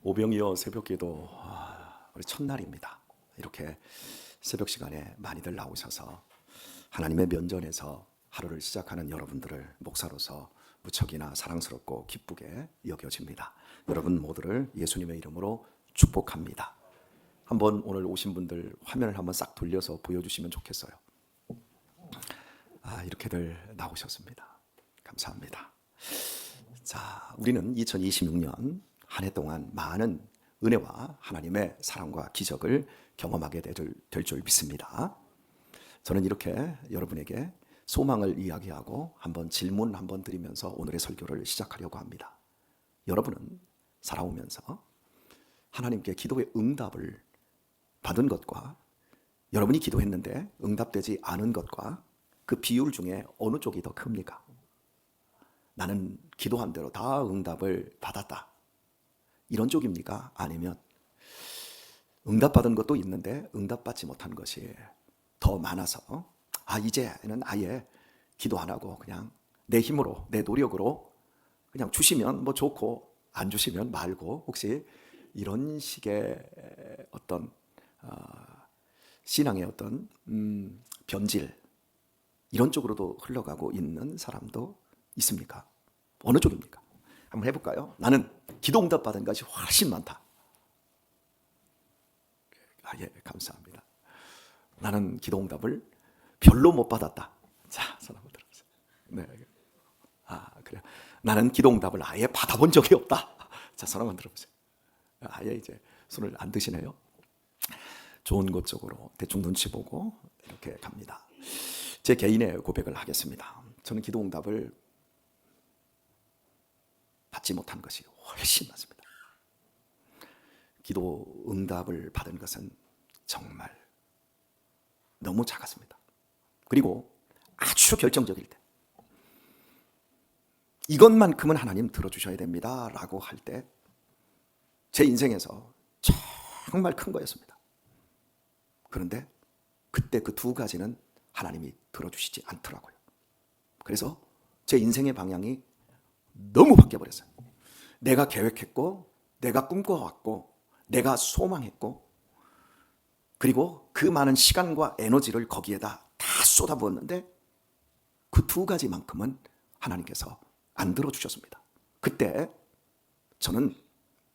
오병이어 새벽기도 우리 첫날입니다. 이렇게 새벽 시간에 많이들 나오셔서 하나님의 면전에서 하루를 시작하는 여러분들을 목사로서 무척이나 사랑스럽고 기쁘게 여겨집니다. 여러분 모두를 예수님의 이름으로 축복합니다. 한번 오늘 오신 분들 화면을 한번 싹 돌려서 보여주시면 좋겠어요. 이렇게들 나오셨습니다. 감사합니다. 자, 우리는 2026년 한 해 동안 많은 은혜와 하나님의 사랑과 기적을 경험하게 될 줄 믿습니다. 저는 이렇게 여러분에게 소망을 이야기하고 한번 질문 한번 드리면서 오늘의 설교를 시작하려고 합니다. 여러분은 살아오면서 하나님께 기도의 응답을 받은 것과 여러분이 기도했는데 응답되지 않은 것과 그 비율 중에 어느 쪽이 더 큽니까? 나는 기도한 대로 다 응답을 받았다, 이런 쪽입니까? 아니면 응답받은 것도 있는데 응답받지 못한 것이 더 많아서 이제는 아예 기도 안 하고 그냥 내 힘으로 내 노력으로 그냥 주시면 뭐 좋고 안 주시면 말고, 혹시 이런 식의 어떤 신앙의 어떤 변질, 이런 쪽으로도 흘러가고 있는 사람도 있습니까? 어느 쪽입니까? 한번 해볼까요? 나는 기도 응답 받은 것이 훨씬 많다. 예, 감사합니다. 나는 기도 응답을 별로 못 받았다. 자, 손 한번 들어보세요. 네. 그래요. 나는 기도 응답을 아예 받아본 적이 없다. 자, 손 한번 들어보세요. 아예 이제 손을 안 드시네요. 좋은 것 쪽으로 대충 눈치 보고 이렇게 갑니다. 제 개인의 고백을 하겠습니다. 저는 기도 응답을 받지 못한 것이 훨씬 많습니다. 기도 응답을 받은 것은 정말 너무 작았습니다. 그리고 아주 결정적일 때, 이것만큼은 하나님 들어주셔야 됩니다 라고 할 때 제 인생에서 정말 큰 거였습니다. 그런데 그때 그 두 가지는 하나님이 들어주시지 않더라고요. 그래서 제 인생의 방향이 너무 바뀌어버렸어요. 내가 계획했고, 내가 꿈꿔왔고, 내가 소망했고, 그리고 그 많은 시간과 에너지를 거기에다 다 쏟아부었는데 그 두 가지만큼은 하나님께서 안 들어주셨습니다. 그때 저는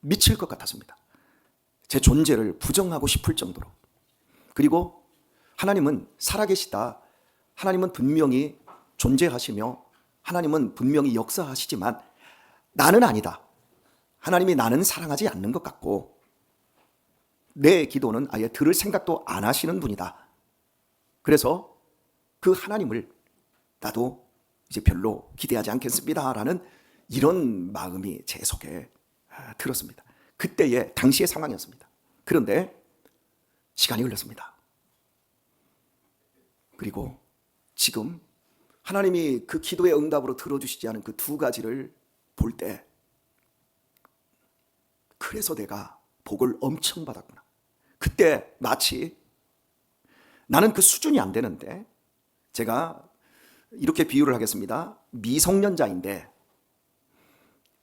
미칠 것 같았습니다. 제 존재를 부정하고 싶을 정도로. 그리고 하나님은 살아계시다, 하나님은 분명히 존재하시며 하나님은 분명히 역사하시지만 나는 아니다, 하나님이 나는 사랑하지 않는 것 같고 내 기도는 아예 들을 생각도 안 하시는 분이다. 그래서 그 하나님을 나도 이제 별로 기대하지 않겠습니다 라는 이런 마음이 제 속에 들었습니다. 그때의 당시의 상황이었습니다. 그런데 시간이 흘렀습니다. 그리고 지금 하나님이 그 기도의 응답으로 들어주시지 않은 그 두 가지를 볼 때, 그래서 내가 복을 엄청 받았구나. 그때 마치 나는 그 수준이 안 되는데, 제가 이렇게 비유를 하겠습니다. 미성년자인데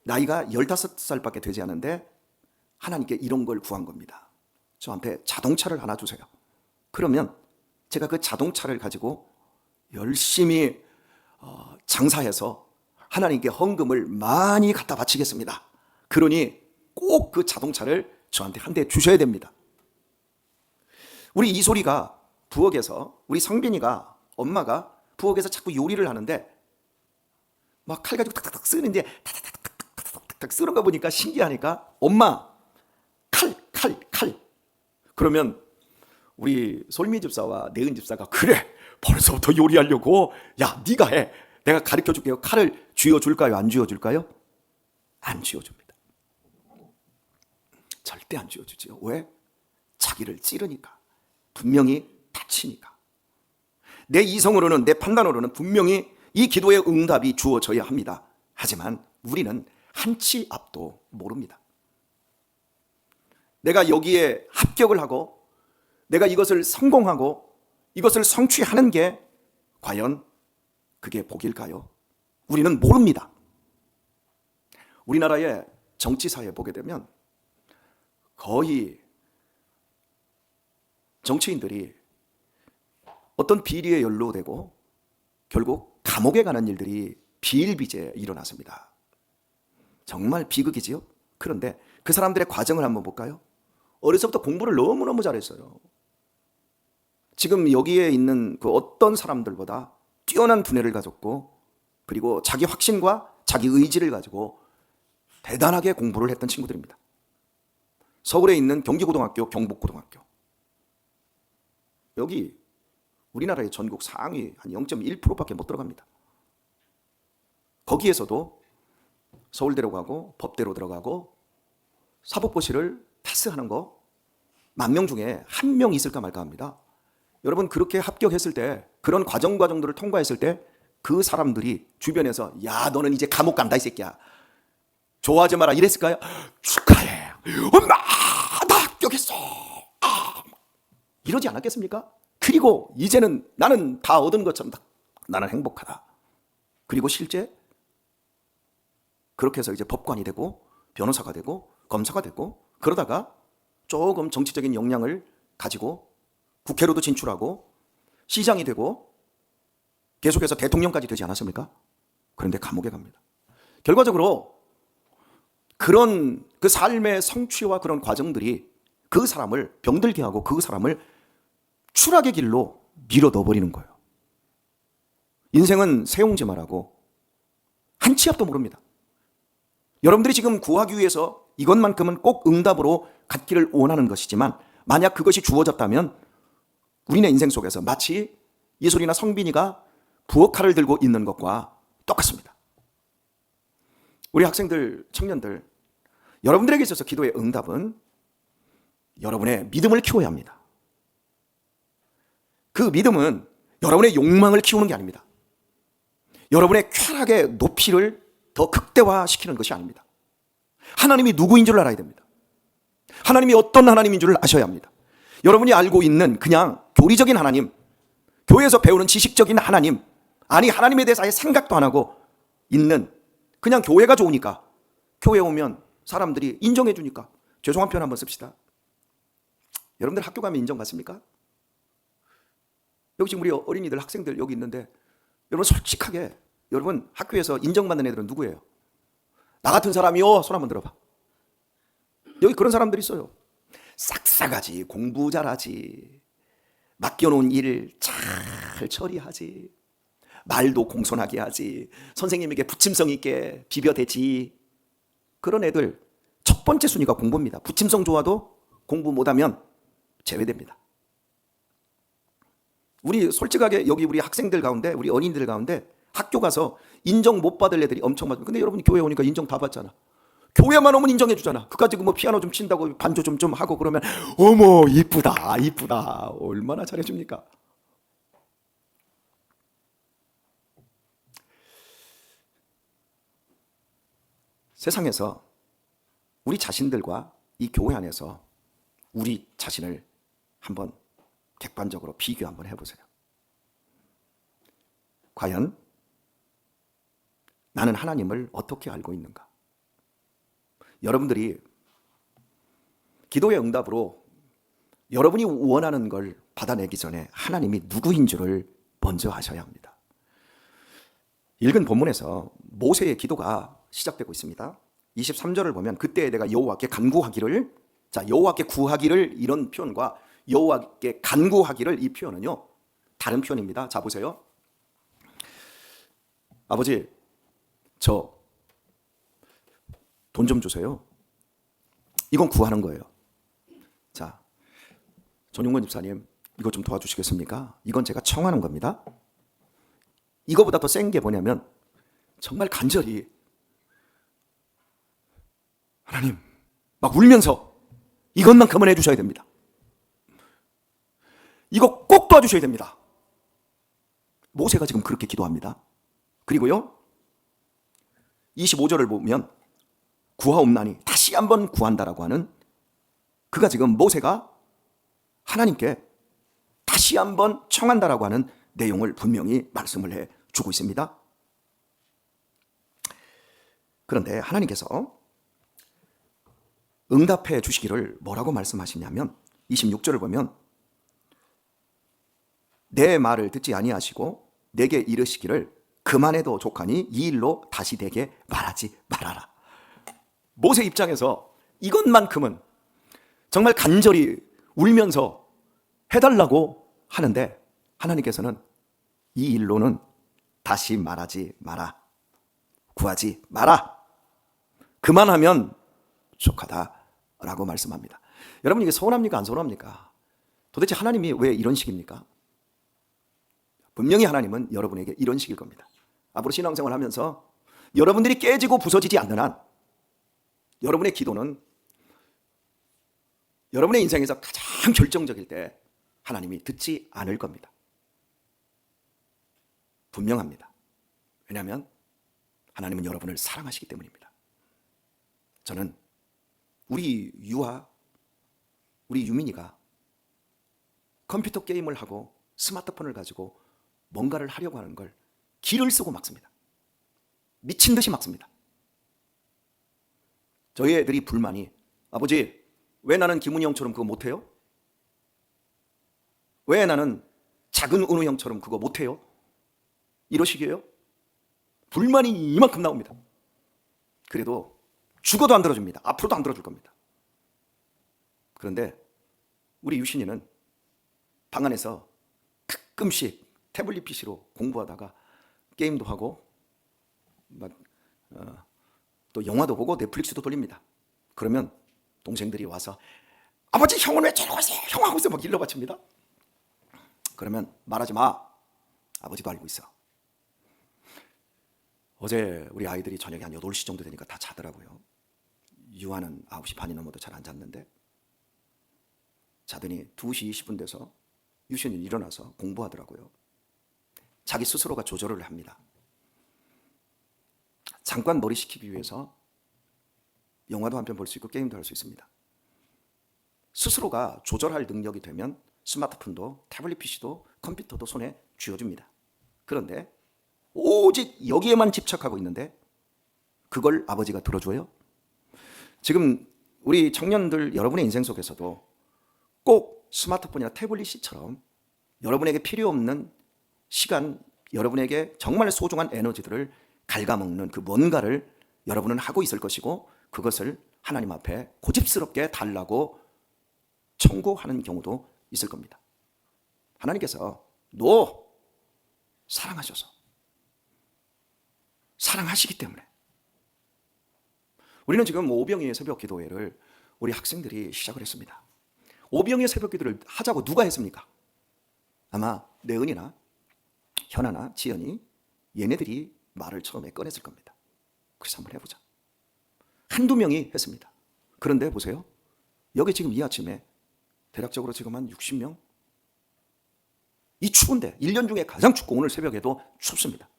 나이가 15살밖에 되지 않은데 하나님께 이런 걸 구한 겁니다. 저한테 자동차를 하나 주세요. 그러면 제가 그 자동차를 가지고 열심히 장사해서 하나님께 헌금을 많이 갖다 바치겠습니다. 그러니 꼭 그 자동차를 저한테 한 대 주셔야 됩니다. 우리 이소리가 부엌에서, 우리 성빈이가, 엄마가 부엌에서 자꾸 요리를 하는데 막 칼 가지고 탁탁탁 쓰는데 탁탁탁탁탁탁 쓰는 거 보니까 신기하니까, 엄마 칼. 그러면 우리 솔미 집사와 내은 집사가, 그래 벌써부터 요리하려고, 야 네가 해, 내가 가르쳐 줄게요. 칼을 쥐어줄까요, 안 쥐어줄까요? 안 쥐어줍니다. 절대 안 쥐어주지요. 왜? 자기를 찌르니까, 분명히 다치니까. 내 이성으로는, 내 판단으로는 분명히 이 기도의 응답이 주어져야 합니다. 하지만 우리는 한치 앞도 모릅니다. 내가 여기에 합격을 하고 내가 이것을 성공하고 이것을 성취하는 게 과연 그게 복일까요? 우리는 모릅니다. 우리나라의 정치사에 보게 되면 거의 정치인들이 어떤 비리에 연루되고 결국 감옥에 가는 일들이 비일비재에 일어났습니다. 정말 비극이지요. 그런데 그 사람들의 과정을 한번 볼까요? 어려서부터 공부를 너무너무 잘했어요. 지금 여기에 있는 그 어떤 사람들보다 뛰어난 두뇌를 가졌고, 그리고 자기 확신과 자기 의지를 가지고 대단하게 공부를 했던 친구들입니다. 서울에 있는 경기고등학교, 경북고등학교, 여기 우리나라의 전국 상위 한 0.1%밖에 못 들어갑니다. 거기에서도 서울대로 가고 법대로 들어가고 사법고시를 패스하는 거 10,000명 중에 1명 있을까 말까 합니다. 여러분, 그렇게 합격했을 때, 그런 과정들을 통과했을 때 그 사람들이 주변에서 야, 너는 이제 감옥 간다 이 새끼야, 좋아하지 마라 이랬을까요? 축하해, 엄마 나 합격했어, 이러지 않았겠습니까? 그리고 이제는 나는 다 얻은 것처럼 나는 행복하다. 그리고 실제 그렇게 해서 이제 법관이 되고 변호사가 되고 검사가 되고, 그러다가 조금 정치적인 역량을 가지고 국회로도 진출하고 시장이 되고 계속해서 대통령까지 되지 않았습니까? 그런데 감옥에 갑니다. 결과적으로 그런 그 삶의 성취와 그런 과정들이 그 사람을 병들게 하고 그 사람을 추락의 길로 밀어 넣어버리는 거예요. 인생은 세옹지마라고 한 치 앞도 모릅니다. 여러분들이 지금 구하기 위해서 이것만큼은 꼭 응답으로 갖기를 원하는 것이지만, 만약 그것이 주어졌다면 우리네 인생 속에서 마치 예솔이나 성빈이가 부엌칼을 들고 있는 것과 똑같습니다. 우리 학생들, 청년들, 여러분들에게 있어서 기도의 응답은 여러분의 믿음을 키워야 합니다. 그 믿음은 여러분의 욕망을 키우는 게 아닙니다. 여러분의 쾌락의 높이를 더 극대화시키는 것이 아닙니다. 하나님이 누구인 줄 알아야 됩니다. 하나님이 어떤 하나님인 줄 아셔야 합니다. 여러분이 알고 있는 그냥 교리적인 하나님, 교회에서 배우는 지식적인 하나님, 아니 하나님에 대해서 아예 생각도 안 하고 있는, 그냥 교회가 좋으니까, 교회 오면 사람들이 인정해 주니까, 죄송한 표현 한번 씁시다. 여러분들 학교 가면 인정받습니까? 여기 지금 우리 어린이들, 학생들 여기 있는데, 여러분 솔직하게, 여러분 학교에서 인정받는 애들은 누구예요? 나 같은 사람이요? 손 한번 들어봐. 여기 그런 사람들이 있어요. 싹싹하지, 공부 잘하지, 맡겨놓은 일 잘 처리하지, 말도 공손하게 하지, 선생님에게 부침성 있게 비벼대지. 그런 애들 첫 번째 순위가 공부입니다. 부침성 좋아도 공부 못하면 제외됩니다. 우리 솔직하게 여기 우리 학생들 가운데, 우리 어린이들 가운데 학교 가서 인정 못 받을 애들이 엄청 많아요. 근데 여러분이 교회 오니까 인정 다 받잖아. 교회만 오면 인정해 주잖아. 그까지 뭐 피아노 좀 친다고 반주 좀 하고 그러면 어머 이쁘다 이쁘다, 얼마나 잘해줍니까? 세상에서 우리 자신들과 이 교회 안에서 우리 자신을 한번 객관적으로 비교 한번 해보세요. 과연 나는 하나님을 어떻게 알고 있는가? 여러분들이 기도의 응답으로 여러분이 원하는 걸 받아내기 전에 하나님이 누구인 줄을 먼저 아셔야 합니다. 읽은 본문에서 모세의 기도가 시작되고 있습니다. 23절을 보면 그때 내가 여호와께 간구하기를, 자, 여호와께 구하기를, 이런 표현과 여호와께 간구하기를, 이 표현은요 다른 표현입니다. 자 보세요. 아버지, 저 돈 좀 주세요. 이건 구하는 거예요. 자, 전용건 집사님, 이거 좀 도와주시겠습니까? 이건 제가 청하는 겁니다. 이거보다 더 센 게 뭐냐면 정말 간절히 하나님 막 울면서 이것만큼은 해주셔야 됩니다. 이거 꼭 도와주셔야 됩니다. 모세가 지금 그렇게 기도합니다. 그리고요 25절을 보면 구하옵나니, 다시 한번 구한다라고 하는, 그가 지금 모세가 하나님께 다시 한번 청한다라고 하는 내용을 분명히 말씀을 해주고 있습니다. 그런데 하나님께서 응답해 주시기를 뭐라고 말씀하시냐면 26절을 보면 내 말을 듣지 아니하시고 내게 이르시기를 그만해도 족하니 이 일로 다시 내게 말하지 말아라. 모세 입장에서 이것만큼은 정말 간절히 울면서 해달라고 하는데 하나님께서는 이 일로는 다시 말하지 마라. 구하지 마라. 그만하면 족하다라고 말씀합니다. 여러분, 이게 서운합니까? 안 서운합니까? 도대체 하나님이 왜 이런 식입니까? 분명히 하나님은 여러분에게 이런 식일 겁니다. 앞으로 신앙생활 하면서 여러분들이 깨지고 부서지지 않는 한 여러분의 기도는 여러분의 인생에서 가장 결정적일 때 하나님이 듣지 않을 겁니다. 분명합니다. 왜냐하면 하나님은 여러분을 사랑하시기 때문입니다. 저는 우리 유아, 우리 유민이가 컴퓨터 게임을 하고 스마트폰을 가지고 뭔가를 하려고 하는 걸 기를 쓰고 막습니다. 미친 듯이 막습니다. 저희 애들이 불만이, 아버지 왜 나는 김은희 형처럼 그거 못해요? 왜 나는 작은 은우 형처럼 그거 못해요? 이러시게요? 불만이 이만큼 나옵니다. 그래도 죽어도 안 들어줍니다. 앞으로도 안 들어줄 겁니다. 그런데 우리 유신이는 방 안에서 가끔씩 태블릿 PC로 공부하다가 게임도 하고 또 영화도 보고 넷플릭스도 돌립니다. 그러면 동생들이 와서 아버지 형은 왜 저러고 있어요? 형 하고 있어 막 일러 바칩니다. 그러면 말하지 마. 아버지도 알고 있어. 어제 우리 아이들이 저녁에 한 8시 정도 되니까 다 자더라고요. 유아는 9시 반이 넘어도 잘 안 잤는데 자더니 2시 20분 돼서 유신이 일어나서 공부하더라고요. 자기 스스로가 조절을 합니다. 잠깐 머리 식히기 위해서 영화도 한 편 볼 수 있고 게임도 할 수 있습니다. 스스로가 조절할 능력이 되면 스마트폰도 태블릿 PC도 컴퓨터도 손에 쥐어줍니다. 그런데 오직 여기에만 집착하고 있는데 그걸 아버지가 들어줘요? 지금 우리 청년들 여러분의 인생 속에서도 꼭 스마트폰이나 태블릿처럼 여러분에게 필요 없는 시간, 여러분에게 정말 소중한 에너지들을 갉아먹는 그 뭔가를 여러분은 하고 있을 것이고 그것을 하나님 앞에 고집스럽게 달라고 청구하는 경우도 있을 겁니다. 하나님께서 너 사랑하셔서 사랑하시기 때문에 우리는 지금 오병이의 새벽 기도회를 우리 학생들이 시작을 했습니다. 오병이의 새벽 기도를 하자고 누가 했습니까? 아마 내은이나 현아나 지연이 얘네들이 말을 처음에 꺼냈을 겁니다. 그래서 한번 해보자. 한두 명이 했습니다. 그런데 보세요. 여기 지금 이 아침에 대략적으로 지금 한 60명? 이 추운데 1년 중에 가장 춥고 오늘 새벽에도 춥습니다.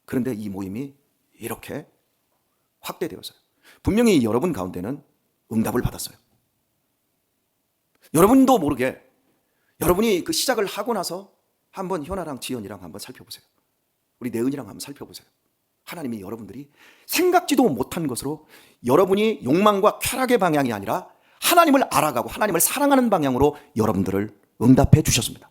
그런데 이 모임이 이렇게 확대되었어요. 분명히 여러분 가운데는 응답을 받았어요. 여러분도 모르게 여러분이 그 시작을 하고 나서 한번 현아랑 지연이랑 한번 살펴보세요. 우리 내은이랑 한번 살펴보세요. 하나님이 여러분들이 생각지도 못한 것으로 여러분이 욕망과 쾌락의 방향이 아니라 하나님을 알아가고 하나님을 사랑하는 방향으로 여러분들을 응답해 주셨습니다.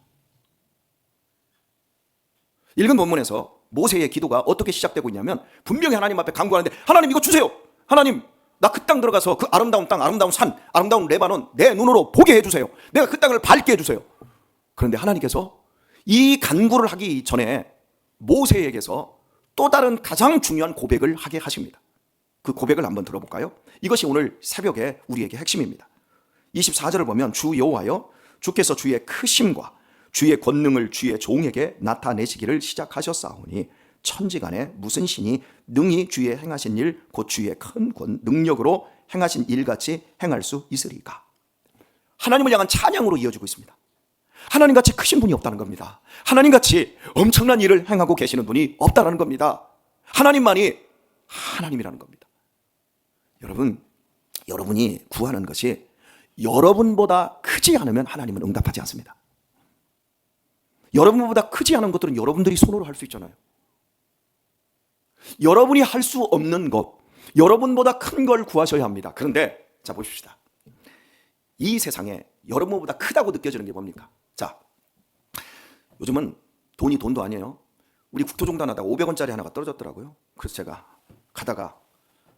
읽은 본문에서 모세의 기도가 어떻게 시작되고 있냐면 분명히 하나님 앞에 간구하는데 하나님 이거 주세요. 하나님 나 그 땅 들어가서 그 아름다운 땅, 아름다운 산, 아름다운 레바논 내 눈으로 보게 해주세요. 내가 그 땅을 밟게 해주세요. 그런데 하나님께서 이 간구를 하기 전에 모세에게서 또 다른 가장 중요한 고백을 하게 하십니다. 그 고백을 한번 들어볼까요? 이것이 오늘 새벽에 우리에게 핵심입니다. 24절을 보면 주 여호와여 주께서 주의 크심과 주의 권능을 주의 종에게 나타내시기를 시작하셨사오니 천지간에 무슨 신이 능히 주의 행하신 일 곧 주의 큰 능력으로 행하신 일같이 행할 수 있으리까? 하나님을 향한 찬양으로 이어지고 있습니다. 하나님같이 크신 분이 없다는 겁니다. 하나님같이 엄청난 일을 행하고 계시는 분이 없다는 겁니다. 하나님만이 하나님이라는 겁니다. 여러분, 여러분이 구하는 것이 여러분보다 크지 않으면 하나님은 응답하지 않습니다. 여러분보다 크지 않은 것들은 여러분들이 손으로 할 수 있잖아요. 여러분이 할 수 없는 것, 여러분보다 큰 걸 구하셔야 합니다. 그런데 자, 보십시다. 이 세상에 여러분보다 크다고 느껴지는 게 뭡니까? 자, 요즘은 돈이 돈도 아니에요. 우리 국토종단 하다가 500원짜리 하나가 떨어졌더라고요. 그래서 제가 가다가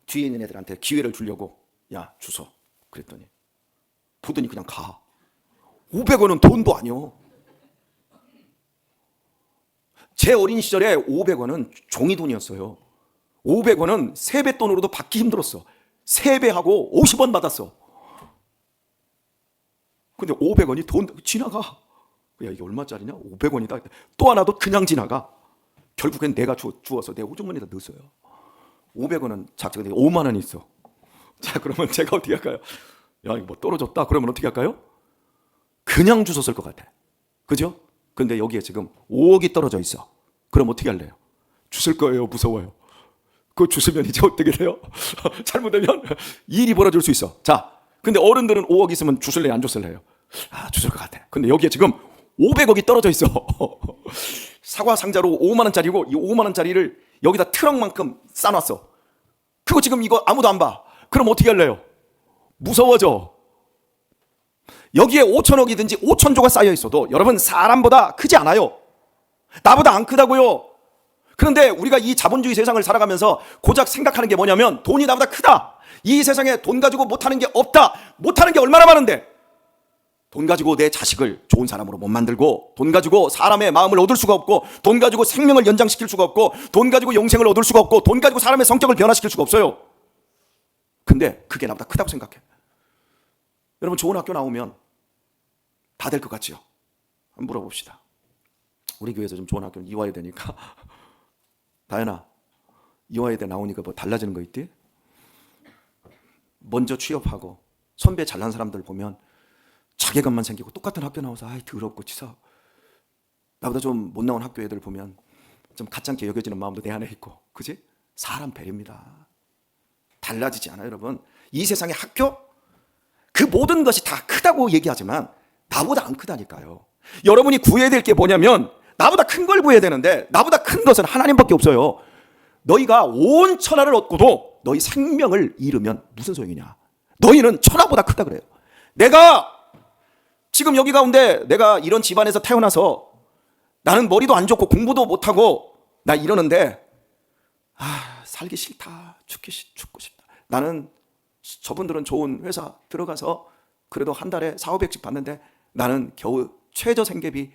뒤에 있는 애들한테 기회를 주려고 야, 주소. 그랬더니 보더니 그냥 가. 500원은 돈도 아니요. 제 어린 시절에 500원은 종이돈이었어요. 500원은 세뱃돈으로도 받기 힘들었어. 세배하고 50원 받았어. 근데 500원이 돈 지나가. 야, 이게 얼마짜리냐? 500원이다. 또 하나도 그냥 지나가. 결국엔 내가 주어서 내 호주머니에다 넣었어요. 500원은 작정데 5만 원이 있어. 자, 그러면 제가 어떻게 할까요? 야, 이거 뭐 떨어졌다. 그러면 어떻게 할까요? 그냥 주웠을 것 같아. 그죠? 근데 여기에 지금 5억이 떨어져 있어. 그럼 어떻게 할래요? 주실 거예요? 무서워요? 그거 주시면 이제 어떻게 돼요? 잘못되면 일이 벌어질 수 있어. 자, 근데 어른들은 5억 있으면 주실래요? 안 주실래요? 아, 주실 것 같아. 근데 여기에 지금 500억이 떨어져 있어. 사과 상자로 5만 원짜리고 이 5만 원짜리를 여기다 트럭만큼 싸놨어. 그거 지금 이거 아무도 안 봐. 그럼 어떻게 할래요? 무서워져. 여기에 5천억이든지 5천조가 쌓여 있어도 여러분 사람보다 크지 않아요. 나보다 안 크다고요. 그런데 우리가 이 자본주의 세상을 살아가면서 고작 생각하는 게 뭐냐면 돈이 나보다 크다. 이 세상에 돈 가지고 못하는 게 없다. 못하는 게 얼마나 많은데. 돈 가지고 내 자식을 좋은 사람으로 못 만들고, 돈 가지고 사람의 마음을 얻을 수가 없고, 돈 가지고 생명을 연장시킬 수가 없고, 돈 가지고 영생을 얻을 수가 없고, 돈 가지고 사람의 성격을 변화시킬 수가 없어요. 근데 그게 나보다 크다고 생각해. 여러분 좋은 학교 나오면 다 될 것 같지요? 한번 물어봅시다. 우리 교회에서 좀 좋은 학교는 이화여대 되니까 다현아, 이화여대 나오니까 뭐 달라지는 거 있대? 먼저 취업하고 선배 잘난 사람들 보면 자괴감만 생기고 똑같은 학교 나와서 아이 더럽고 치사. 나보다 좀 못 나온 학교 애들 보면 좀 가짜게 여겨지는 마음도 내 안에 있고, 그지? 사람 배려입니다. 달라지지 않아요, 여러분. 이 세상의 학교 그 모든 것이 다 크다고 얘기하지만 나보다 안 크다니까요. 여러분이 구해야 될 게 뭐냐면 나보다 큰 걸 구해야 되는데 나보다 큰 것은 하나님밖에 없어요. 너희가 온 천하를 얻고도 너희 생명을 잃으면 무슨 소용이냐. 너희는 천하보다 크다 그래요. 내가 지금 여기 가운데 내가 이런 집안에서 태어나서 나는 머리도 안 좋고 공부도 못하고 나 이러는데 살기 싫다. 죽고 싶다. 나는 저분들은 좋은 회사 들어가서 그래도 한 달에 4,500씩 받는데 나는 겨우 최저 생계비,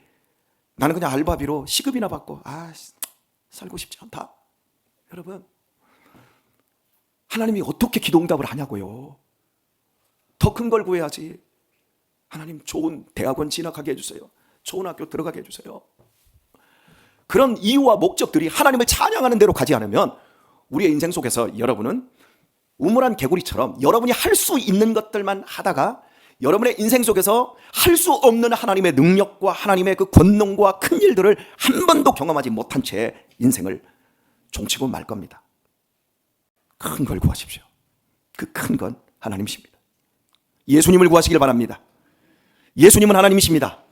나는 그냥 알바비로 시급이나 받고 살고 싶지 않다. 여러분, 하나님이 어떻게 기도응답을 하냐고요. 더 큰 걸 구해야지. 하나님 좋은 대학원 진학하게 해주세요. 좋은 학교 들어가게 해주세요. 그런 이유와 목적들이 하나님을 찬양하는 대로 가지 않으면 우리의 인생 속에서 여러분은 우물한 개구리처럼 여러분이 할 수 있는 것들만 하다가 여러분의 인생 속에서 할 수 없는 하나님의 능력과 하나님의 그 권능과 큰 일들을 한 번도 경험하지 못한 채 인생을 종치고 말 겁니다. 큰 걸 구하십시오. 그 큰 건 하나님이십니다. 예수님을 구하시길 바랍니다. 예수님은 하나님이십니다.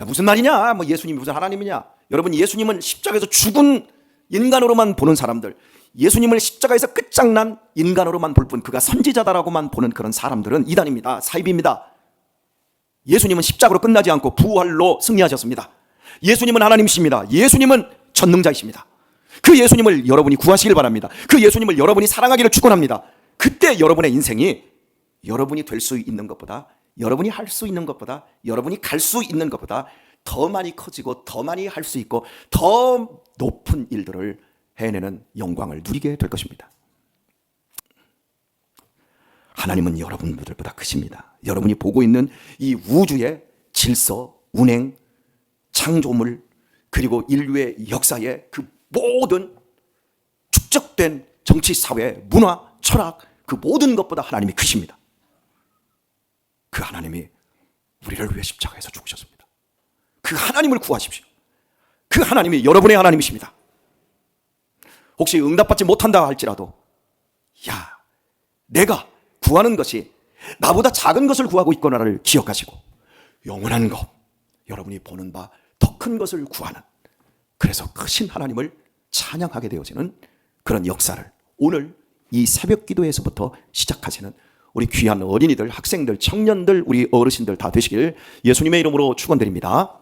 무슨 말이냐? 뭐 예수님이 무슨 하나님이냐? 여러분, 예수님은 십자가에서 죽은 인간으로만 보는 사람들, 예수님을 십자가에서 끝장난 인간으로만 볼 뿐 그가 선지자다라고만 보는 그런 사람들은 이단입니다. 사입입니다. 예수님은 십자가로 끝나지 않고 부활로 승리하셨습니다. 예수님은 하나님이십니다. 예수님은 전능자이십니다. 그 예수님을 여러분이 구하시길 바랍니다. 그 예수님을 여러분이 사랑하기를 축원합니다. 그때 여러분의 인생이 여러분이 될 수 있는 것보다, 여러분이 할 수 있는 것보다, 여러분이 갈 수 있는 것보다 더 많이 커지고 더 많이 할 수 있고 더 높은 일들을 해내는 영광을 누리게 될 것입니다. 하나님은 여러분들보다 크십니다. 여러분이 보고 있는 이 우주의 질서, 운행, 창조물, 그리고 인류의 역사의 그 모든 축적된 정치, 사회, 문화, 철학, 그 모든 것보다 하나님이 크십니다. 그 하나님이 우리를 위해 십자가에서 죽으셨습니다. 그 하나님을 구하십시오. 그 하나님이 여러분의 하나님이십니다. 혹시 응답받지 못한다 할지라도 내가 구하는 것이 나보다 작은 것을 구하고 있거나를 기억하시고 영원한 것, 여러분이 보는 바 더 큰 것을 구하는, 그래서 크신 하나님을 찬양하게 되어지는 그런 역사를 오늘 이 새벽 기도에서부터 시작하시는 우리 귀한 어린이들, 학생들, 청년들, 우리 어르신들 다 되시길 예수님의 이름으로 축원드립니다.